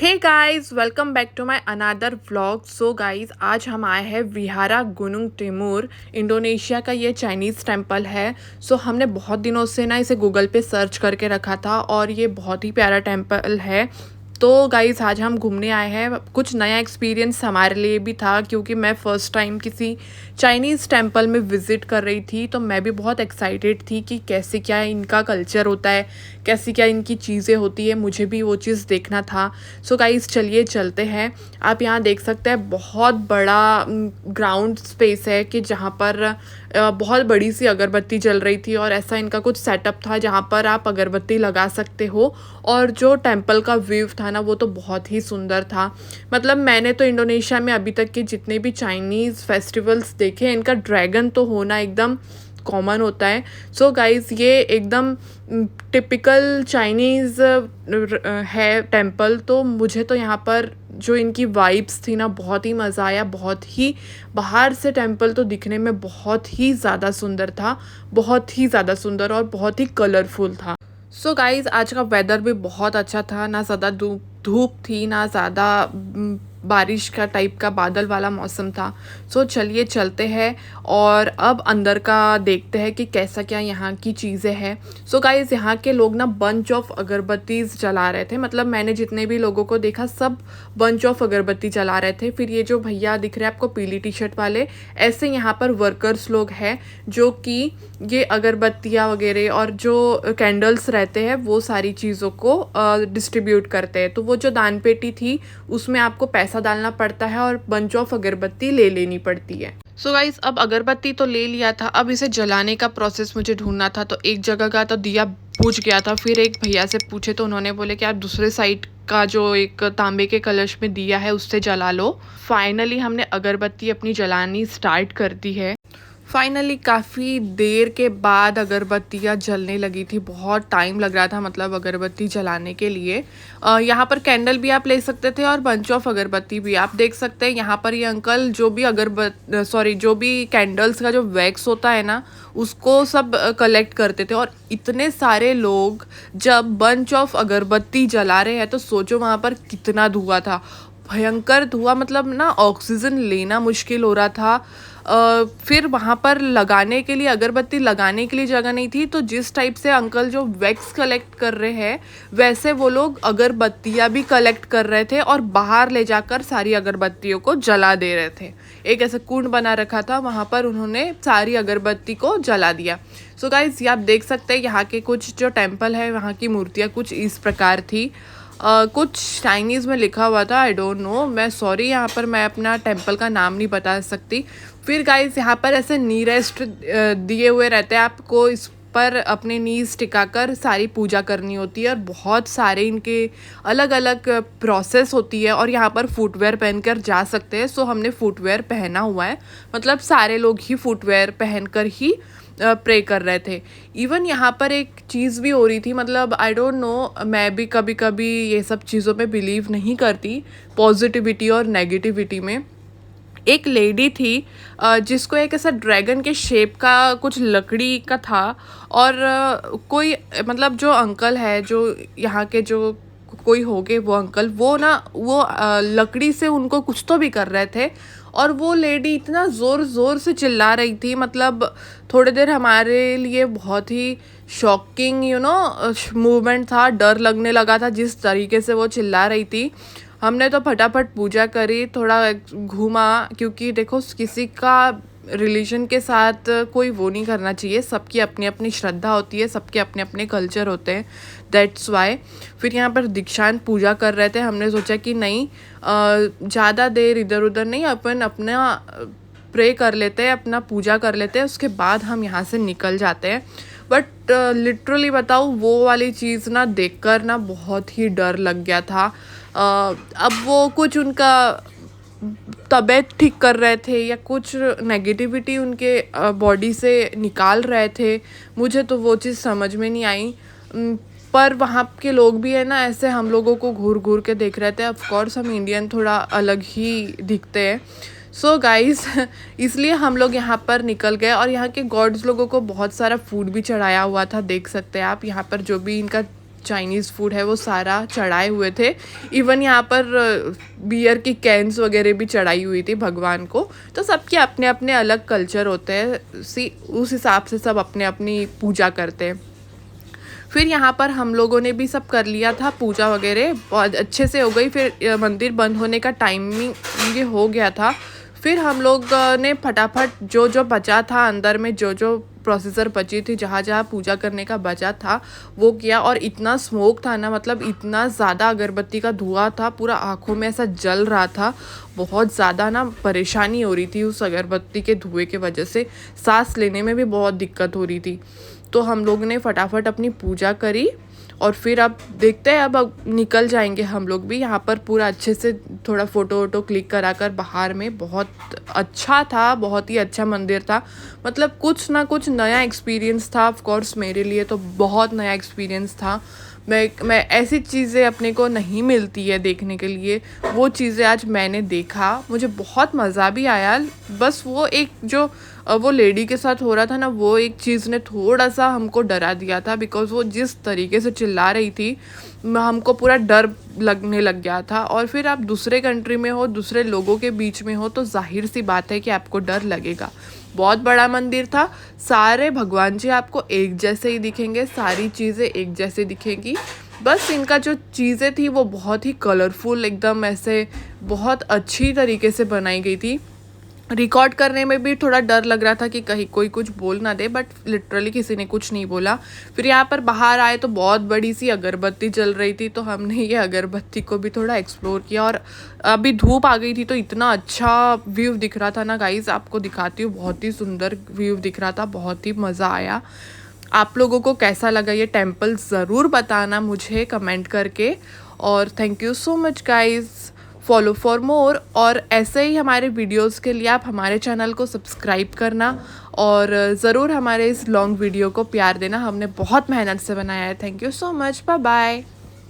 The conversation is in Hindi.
Hey guys, welcome back to my another vlog. So guys, आज हम आए हैं विहारा गुनुंग टिमुर। इंडोनेशिया का ये चाइनीज़ टेंपल है। सो हमने बहुत दिनों से ना इसे गूगल पे सर्च करके रखा था और ये बहुत ही प्यारा टेंपल है। तो गाइस, आज हम घूमने आए हैं। कुछ नया एक्सपीरियंस हमारे लिए भी था क्योंकि मैं फ़र्स्ट टाइम किसी चाइनीज़ टेंपल में विज़िट कर रही थी। तो मैं भी बहुत एक्साइटेड थी कि कैसे क्या इनका कल्चर होता है, कैसी क्या इनकी चीज़ें होती है, मुझे भी वो चीज़ देखना था। सो गाइस, चलिए चलते हैं। आप यहाँ देख सकते हैं बहुत बड़ा ग्राउंड स्पेस है कि जहाँ पर बहुत बड़ी सी अगरबत्ती जल रही थी और ऐसा इनका कुछ सेटअप था जहाँ पर आप अगरबत्ती लगा सकते हो। और जो टेंपल का व्यू था ना, वो तो बहुत ही सुंदर था। मतलब मैंने तो इंडोनेशिया में अभी तक के जितने भी चाइनीज़ फेस्टिवल्स देखे, इनका ड्रैगन तो होना एकदम कॉमन होता है। सो गाइस, ये एकदम टिपिकल चाइनीज़ है टेंपल। तो मुझे तो यहाँ पर जो इनकी वाइब्स थी ना, बहुत ही मज़ा आया। बहुत ही बाहर से टेंपल तो दिखने में बहुत ही ज़्यादा सुंदर था, बहुत ही ज़्यादा सुंदर और बहुत ही कलरफुल था। सो गाइज़, आज का वेदर भी बहुत अच्छा था। ना ज़्यादा धूप धूप थी, ना ज़्यादा बारिश का टाइप का बादल वाला मौसम था। सो चलिए चलते हैं और अब अंदर का देखते हैं कि कैसा क्या यहाँ की चीज़ें हैं। सो गाइज़, यहाँ के लोग ना बंच ऑफ अगरबत्तीज़ जला रहे थे। मतलब मैंने जितने भी लोगों को देखा, सब बंच ऑफ अगरबत्ती जला रहे थे। फिर ये जो भैया दिख रहे हैं आपको पीली टी शर्ट वाले, ऐसे यहाँ पर वर्कर्स लोग हैं जो कि ये अगरबत्तियाँ वगैरह और जो कैंडल्स रहते हैं वो सारी चीज़ों को डिस्ट्रीब्यूट करते हैं। तो वो जो दान पेटी थी, उसमें आपको पैसा डालना पड़ता है और बंच ऑफ अगरबत्ती ले लेनी पड़ती है। सो गाइस, अब अगरबत्ती तो ले लिया था, अब इसे जलाने का प्रोसेस मुझे ढूंढना था। तो एक जगह का तो दिया बुझ गया था। फिर एक भैया से पूछे तो उन्होंने बोले कि आप दूसरे साइड का जो एक तांबे के कलश में दिया है उससे जला लो। फाइनली हमने अगरबत्ती अपनी जलानी स्टार्ट कर दी है। फाइनली काफ़ी देर के बाद अगरबत्तियाँ जलने लगी थी। बहुत टाइम लग रहा था मतलब अगरबत्ती जलाने के लिए। यहाँ पर कैंडल भी आप ले सकते थे और बंच ऑफ अगरबत्ती भी आप देख सकते हैं। यहाँ पर ये अंकल जो भी जो भी कैंडल्स का जो वैक्स होता है ना, उसको सब कलेक्ट करते थे। और इतने सारे लोग जब बंच ऑफ अगरबत्ती जला रहे हैं तो सोचो वहाँ पर कितना धुआं था। भयंकर धुआं, मतलब ना ऑक्सीजन लेना मुश्किल हो रहा था। फिर वहाँ पर लगाने के लिए, अगरबत्ती लगाने के लिए जगह नहीं थी। तो जिस टाइप से अंकल जो वैक्स कलेक्ट कर रहे हैं, वैसे वो लोग अगरबत्तियाँ भी कलेक्ट कर रहे थे और बाहर ले जाकर सारी अगरबत्तियों को जला दे रहे थे। एक ऐसा कुंड बना रखा था, वहाँ पर उन्होंने सारी अगरबत्ती को जला दिया। सो गाइस, ये आप देख सकते हैं यहाँ के कुछ जो टेम्पल है, वहाँ की मूर्तियाँ कुछ इस प्रकार थी। कुछ चाइनीज़ में लिखा हुआ था, आई डोंट नो, मैं सॉरी, यहाँ पर मैं अपना टेंपल का नाम नहीं बता सकती। फिर गाइस, यहाँ पर ऐसे नी रेस्ट दिए हुए रहते हैं, आपको इस पर अपने नीज टिकाकर सारी पूजा करनी होती है। और बहुत सारे इनके अलग अलग प्रोसेस होती है और यहाँ पर फुटवेयर पहनकर जा सकते हैं। सो हमने फुटवेयर पहना हुआ है, मतलब सारे लोग ही फुटवेयर पहनकर ही प्रे कर रहे थे। इवन यहाँ पर एक चीज़ भी हो रही थी, मतलब आई डोंट नो, मैं भी कभी कभी ये सब चीज़ों पे बिलीव नहीं करती, पॉजिटिविटी और नेगेटिविटी में। एक लेडी थी जिसको एक ऐसा ड्रैगन के शेप का कुछ लकड़ी का था। और कोई, मतलब जो अंकल है, जो यहाँ के जो कोई हो गए वो अंकल, वो ना वो लकड़ी से उनको कुछ तो भी कर रहे थे। और वो लेडी इतना ज़ोर ज़ोर से चिल्ला रही थी, मतलब थोड़ी देर हमारे लिए बहुत ही शॉकिंग मूवमेंट था। डर लगने लगा था जिस तरीके से वो चिल्ला रही थी। हमने तो फटाफट पूजा करी, थोड़ा घूमा, क्योंकि देखो किसी का रिलीजन के साथ कोई वो नहीं करना चाहिए। सबकी अपनी अपनी श्रद्धा होती है, सबके अपने अपने कल्चर होते हैं, दैट्स वाई। फिर यहाँ पर दीक्षांत पूजा कर रहे थे। हमने सोचा कि नहीं, ज़्यादा देर इधर उधर नहीं, अपन अपना प्रे कर लेते हैं, अपना पूजा कर लेते हैं, उसके बाद हम यहाँ से निकल जाते हैं। बट लिटरली बताऊँ, वो वाली चीज़ ना देखकर ना बहुत ही डर लग गया था। अब वो कुछ उनका तबीयत ठीक कर रहे थे या कुछ नेगेटिविटी उनके बॉडी से निकाल रहे थे, मुझे तो वो चीज़ समझ में नहीं आई। पर वहाँ के लोग भी है ना, ऐसे हम लोगों को घूर घूर के देख रहे थे। ऑफ कोर्स हम इंडियन थोड़ा अलग ही दिखते हैं। सो गाइस, इसलिए हम लोग यहाँ पर निकल गए। और यहाँ के गॉड्स लोगों को बहुत सारा फूड भी चढ़ाया हुआ था, देख सकते हैं आप। यहाँ पर जो भी इनका चाइनीज़ फूड है वो सारा चढ़ाए हुए थे। इवन यहाँ पर बियर की कैन्स वगैरह भी चढ़ाई हुई थी भगवान को। तो सबके अपने अपने अलग कल्चर होते हैं, उस हिसाब से सब अपने अपनी पूजा करते हैं। फिर यहाँ पर हम लोगों ने भी सब कर लिया था पूजा वगैरह, बहुत अच्छे से हो गई। फिर मंदिर बंद होने का टाइमिंग ये हो गया था। फिर हम लोग ने फटाफट जो जो बचा था अंदर में, जो जो प्रोसीजर बची थी, जहाँ जहाँ पूजा करने का बचा था वो किया। और इतना स्मोक था ना, मतलब इतना ज़्यादा अगरबत्ती का धुआं था, पूरा आँखों में ऐसा जल रहा था। बहुत ज़्यादा ना परेशानी हो रही थी उस अगरबत्ती के धुएँ के वजह से, सांस लेने में भी बहुत दिक्कत हो रही थी। तो हम लोग ने फटाफट अपनी पूजा करी और फिर अब देखते हैं, अब निकल जाएंगे हम लोग भी। यहाँ पर पूरा अच्छे से थोड़ा फ़ोटो वोटो क्लिक कराकर बाहर में, बहुत अच्छा था, बहुत ही अच्छा मंदिर था। मतलब कुछ ना कुछ नया एक्सपीरियंस था। ऑफ कोर्स मेरे लिए तो बहुत नया एक्सपीरियंस था। मैं ऐसी चीज़ें अपने को नहीं मिलती है देखने के लिए, वो चीज़ें आज मैंने देखा। मुझे बहुत मज़ा भी आया। बस वो एक जो वो लेडी के साथ हो रहा था ना, वो एक चीज़ ने थोड़ा सा हमको डरा दिया था। बिकॉज़ वो जिस तरीके से चिल्ला रही थी, हमको पूरा डर लगने लग गया था। और फिर आप दूसरे कंट्री में हो, दूसरे लोगों के बीच में हो, तो जाहिर सी बात है कि आपको डर लगेगा। बहुत बड़ा मंदिर था, सारे भगवान जी आपको एक जैसे ही दिखेंगे, सारी चीज़ें एक जैसे दिखेंगी। बस इनका जो चीज़ें थी वो बहुत ही कलरफुल, एकदम ऐसे बहुत अच्छी तरीके से बनाई गई थी। रिकॉर्ड करने में भी थोड़ा डर लग रहा था कि कहीं कोई कुछ बोल ना दे, बट लिटरली किसी ने कुछ नहीं बोला। फिर यहाँ पर बाहर आए तो बहुत बड़ी सी अगरबत्ती जल रही थी, तो हमने ये अगरबत्ती को भी थोड़ा एक्सप्लोर किया। और अभी धूप आ गई थी तो इतना अच्छा व्यू दिख रहा था ना गाइज़, आपको दिखाती हूँ। बहुत ही सुंदर व्यू दिख रहा था, बहुत ही मज़ा आया। आप लोगों को कैसा लगा ये टेम्पल ज़रूर बताना मुझे कमेंट करके। और thank you so much guys, follow for more. और ऐसे ही हमारे वीडियोस के लिए आप हमारे चैनल को सब्सक्राइब करना और ज़रूर हमारे इस लॉन्ग वीडियो को प्यार देना। हमने बहुत मेहनत से बनाया है। Thank you so much, bye bye.